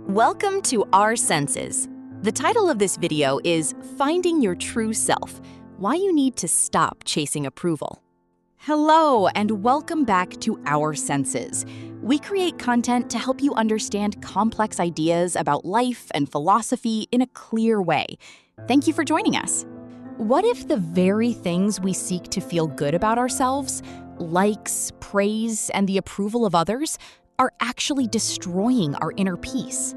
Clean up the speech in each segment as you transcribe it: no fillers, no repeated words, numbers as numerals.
Welcome to Our Senses. The title of this video is Finding Your True Self, Why You Need to Stop Chasing Approval. Hello, and welcome back to Our Senses. We create content to help you understand complex ideas about life and philosophy in a clear way. Thank you for joining us. What if the very things we seek to feel good about ourselves, likes, praise, and the approval of others, are actually destroying our inner peace?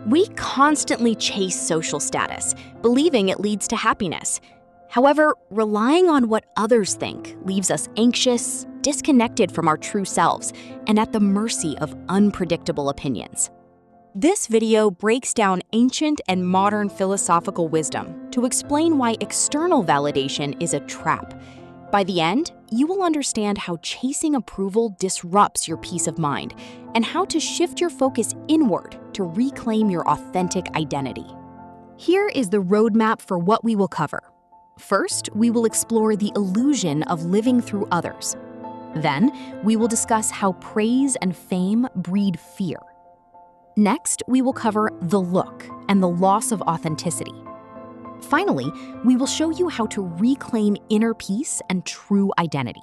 We constantly chase social status, believing it leads to happiness. However, relying on what others think leaves us anxious, disconnected from our true selves, and at the mercy of unpredictable opinions. This video breaks down ancient and modern philosophical wisdom to explain why external validation is a trap. By the end, you will understand how chasing approval disrupts your peace of mind and how to shift your focus inward to reclaim your authentic identity. Here is the roadmap for what we will cover. First, we will explore the illusion of living through others. Then, we will discuss how praise and fame breed fear. Next, we will cover the look and the loss of authenticity. Finally, we will show you how to reclaim inner peace and true identity.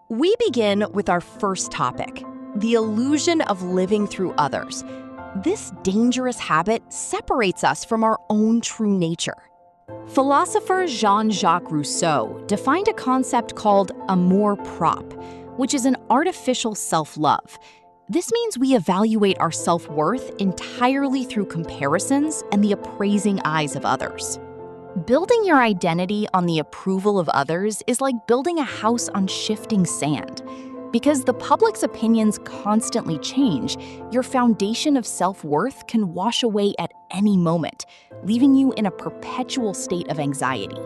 We begin with our first topic, the illusion of living through others. This dangerous habit separates us from our own true nature. Philosopher Jean-Jacques Rousseau defined a concept called Amour-Propre, which is an artificial self-love. This means we evaluate our self-worth entirely through comparisons and the appraising eyes of others. Building your identity on the approval of others is like building a house on shifting sand. Because the public's opinions constantly change, your foundation of self-worth can wash away at any moment, leaving you in a perpetual state of anxiety.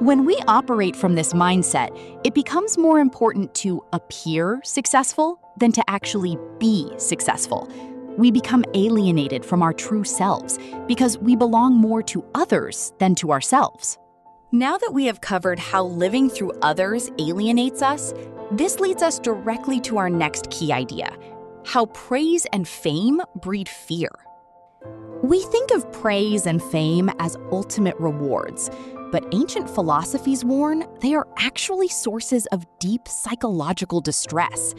When we operate from this mindset, it becomes more important to appear successful than to actually be successful. We become alienated from our true selves because we belong more to others than to ourselves. Now that we have covered how living through others alienates us, this leads us directly to our next key idea, how praise and fame breed fear. We think of praise and fame as ultimate rewards, but ancient philosophies warn they are actually sources of deep psychological distress.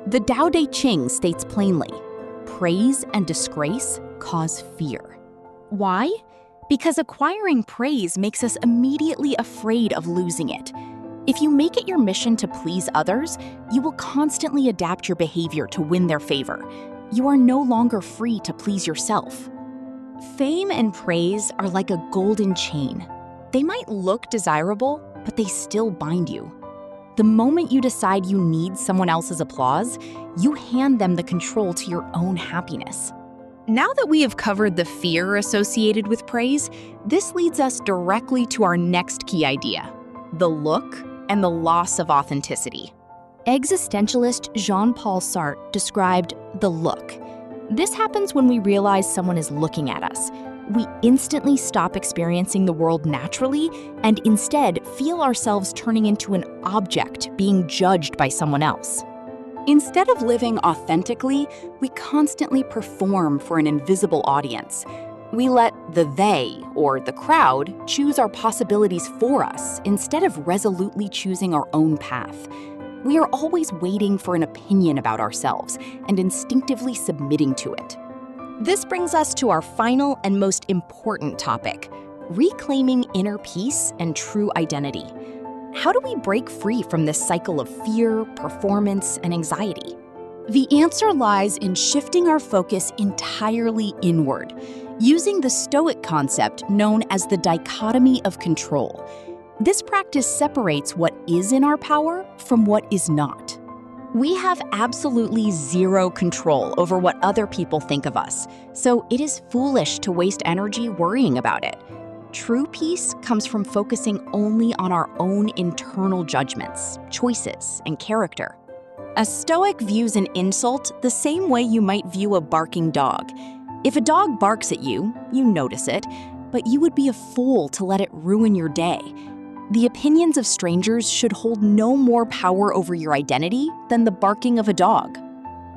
The Dao De Jing states plainly, praise and disgrace cause fear. Why? Because acquiring praise makes us immediately afraid of losing it. If you make it your mission to please others, you will constantly adapt your behavior to win their favor. You are no longer free to please yourself. Fame and praise are like a golden chain. They might look desirable, but they still bind you. The moment you decide you need someone else's applause, you hand them the control to your own happiness. Now that we have covered the fear associated with praise, this leads us directly to our next key idea, the look and the loss of authenticity. Existentialist Jean-Paul Sartre described the look. This happens when we realize someone is looking at us. We instantly stop experiencing the world naturally and instead feel ourselves turning into an object being judged by someone else. Instead of living authentically, we constantly perform for an invisible audience. We let the they, or the crowd, choose our possibilities for us instead of resolutely choosing our own path. We are always waiting for an opinion about ourselves and instinctively submitting to it. This brings us to our final and most important topic, reclaiming inner peace and true identity. How do we break free from this cycle of fear, performance, and anxiety? The answer lies in shifting our focus entirely inward, using the Stoic concept known as the Dichotomy of control. This practice separates what is in our power from what is not. We have absolutely zero control over what other people think of us, so it is foolish to waste energy worrying about it. True peace comes from focusing only on our own internal judgments, choices, and character. A Stoic views an insult the same way you might view a barking dog. If a dog barks at you, you notice it, but you would be a fool to let it ruin your day. The opinions of strangers should hold no more power over your identity than the barking of a dog.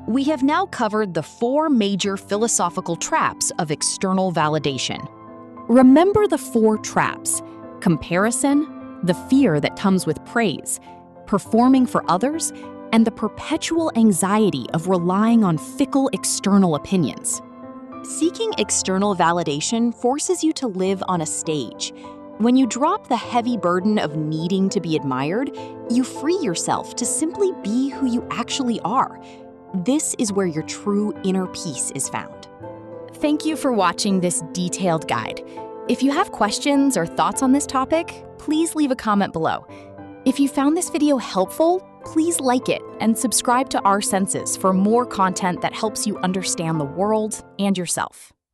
We have now covered the 4 major philosophical traps of external validation. Remember the 4 traps: comparison, the fear that comes with praise, performing for others, and the perpetual anxiety of relying on fickle external opinions. Seeking external validation forces you to live on a stage. When you drop the heavy burden of needing to be admired, you free yourself to simply be who you actually are. This is where your true inner peace is found. Thank you for watching this detailed guide. If you have questions or thoughts on this topic, please leave a comment below. If you found this video helpful, please like it and subscribe to Our Senses for more content that helps you understand the world and yourself.